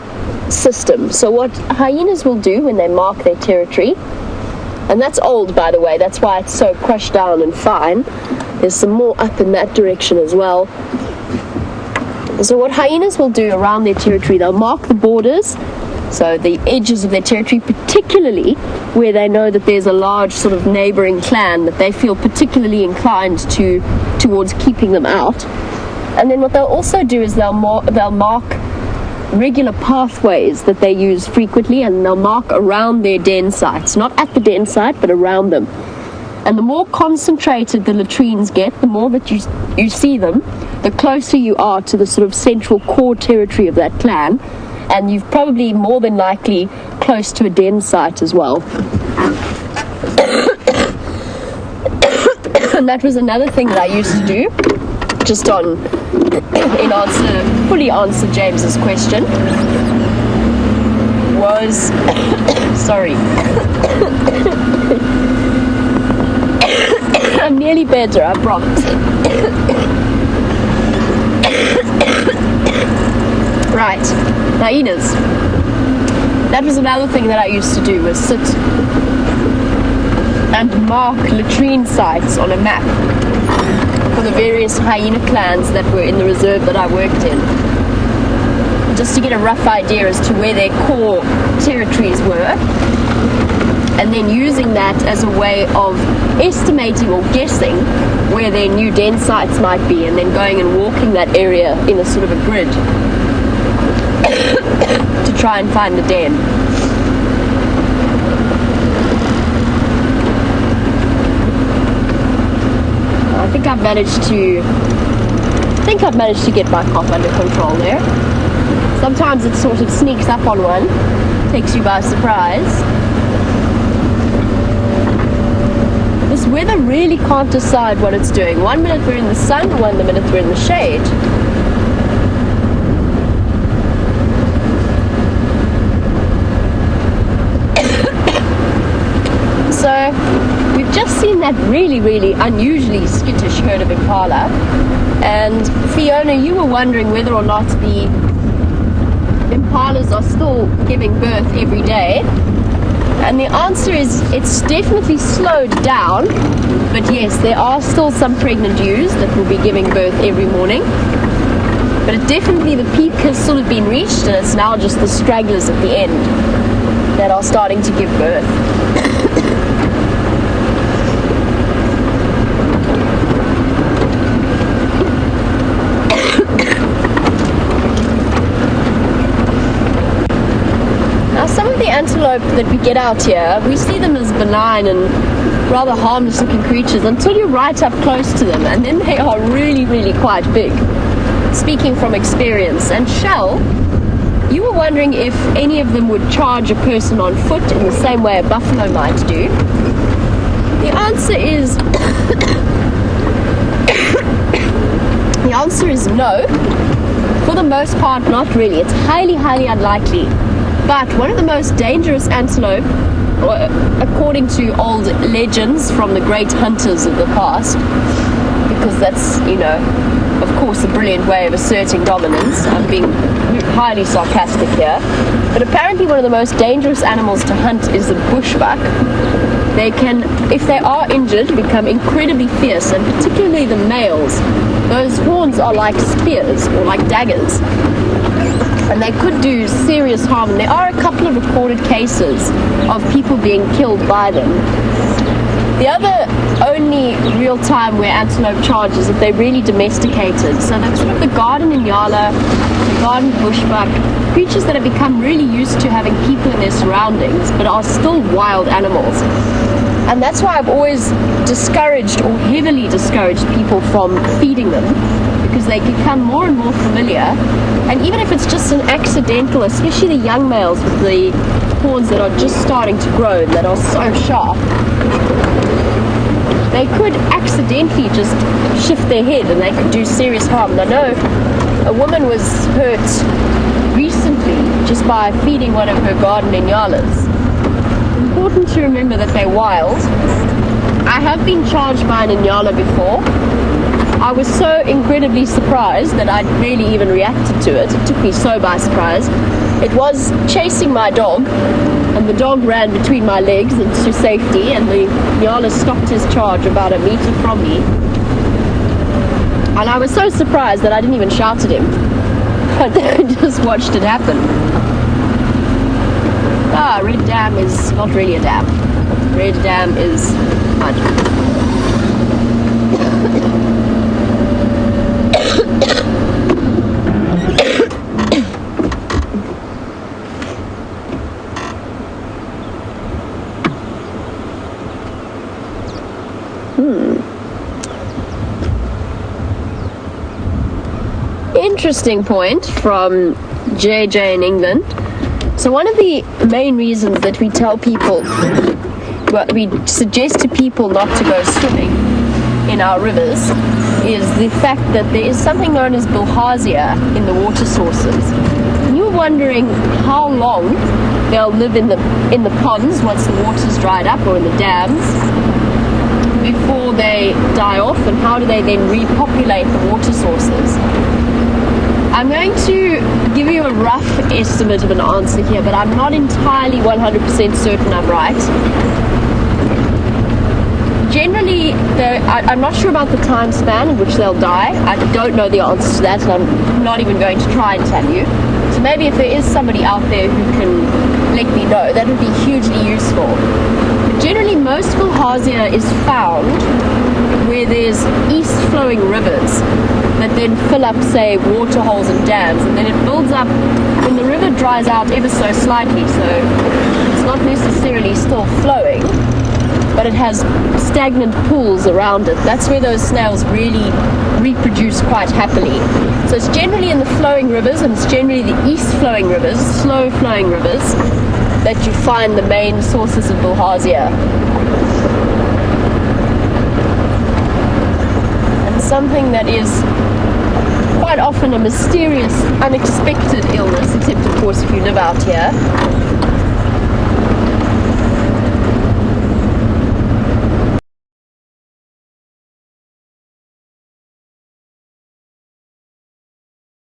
system. So what hyenas will do when they mark their territory, and that's old, by the way, that's why it's so crushed down and fine. There's some more up in that direction as well. So what hyenas will do around their territory, they'll mark the borders, so the edges of their territory, particularly where they know that there's a large sort of neighboring clan that they feel particularly inclined towards keeping them out. And then what they'll also do is they'll mark regular pathways that they use frequently, and they'll mark around their den sites, not at the den site, but around them. And the more concentrated the latrines get, the more that you see them, the closer you are to the sort of central core territory of that clan, and you've probably more than likely close to a den site as well. And that was another thing that I used to do, just fully answer James's question, was sorry. I'm nearly better, I promise. Right, hyenas. That was another thing that I used to do, was sit and mark latrine sites on a map for the various hyena clans that were in the reserve that I worked in, just to get a rough idea as to where their core territories were, and then using that as a way of estimating or guessing where their new den sites might be, and then going and walking that area in a sort of a grid to try and find the den. I think I've managed to get my cough under control there. Sometimes it sort of sneaks up on one, takes you by surprise. This weather really can't decide what it's doing. 1 minute we're in the sun, 1 minute we're in the shade. So we've just seen that really, really unusually skittish herd of impala. And Fiona, you were wondering whether or not the impalas are still giving birth every day. And the answer is it's definitely slowed down. But yes, there are still some pregnant ewes that will be giving birth every morning. But it definitely, the peak has sort of been reached, and it's now just the stragglers at the end that are starting to give birth. Antelope that we get out here, we see them as benign and rather harmless looking creatures until you're right up close to them, and then they are really, really quite big, speaking from experience. And Shell, you were wondering if any of them would charge a person on foot in the same way a buffalo might do. The answer is the answer is no. For the most part, not really. It's highly, highly unlikely. But one of the most dangerous antelope, according to old legends from the great hunters of the past, because that's, you know, of course, a brilliant way of asserting dominance. I'm being highly sarcastic here. But apparently one of the most dangerous animals to hunt is the bushbuck. They can, if they are injured, become incredibly fierce, and particularly the males. Those horns are like spears or like daggers, and they could do serious harm. And there are a couple of recorded cases of people being killed by them. The other only real time where antelope charge is if they're really domesticated. So that's sort of the garden inyala, the garden bushbuck, creatures that have become really used to having people in their surroundings, but are still wild animals. And that's why I've always discouraged, or heavily discouraged, people from feeding them, because they become more and more familiar. And even if it's just an accidental, especially the young males with the horns that are just starting to grow, that are so sharp, they could accidentally just shift their head and they could do serious harm. And I know a woman was hurt recently just by feeding one of her garden inyalas. Important to remember that they're wild. I have been charged by an inyala before. I was so incredibly surprised that I barely even reacted to it. It took me so by surprise. It was chasing my dog, and the dog ran between my legs into safety, and the inyala stopped his charge about a meter from me. And I was so surprised that I didn't even shout at him. I just watched it happen. Ah, Red Dam is not really a dam. Red Dam is mud. Interesting point from JJ in England. So one of the main reasons that we tell people, well, we suggest to people not to go swimming in our rivers, is the fact that there is something known as bilharzia in the water sources. And you're wondering how long they'll live in the ponds once the water's dried up, or in the dams, before they die off, and how do they then repopulate the water sources? I'm going to give you a rough estimate of an answer here, but I'm not entirely 100% certain I'm right. Generally, I'm not sure about the time span in which they'll die. I don't know the answer to that, and I'm not even going to try and tell you. So maybe if there is somebody out there who can let me know, that would be hugely useful. But generally, most bilharzia is found where there's east-flowing rivers that then fill up, say, water holes and dams, and then it builds up when the river dries out ever so slightly, so it's not necessarily still flowing, but it has stagnant pools around it. That's where those snails really reproduce quite happily. So it's generally in the flowing rivers, and it's generally the east-flowing rivers, slow-flowing rivers, that you find the main sources of bilharzia. And something that is quite often a mysterious, unexpected illness, except of course if you live out here,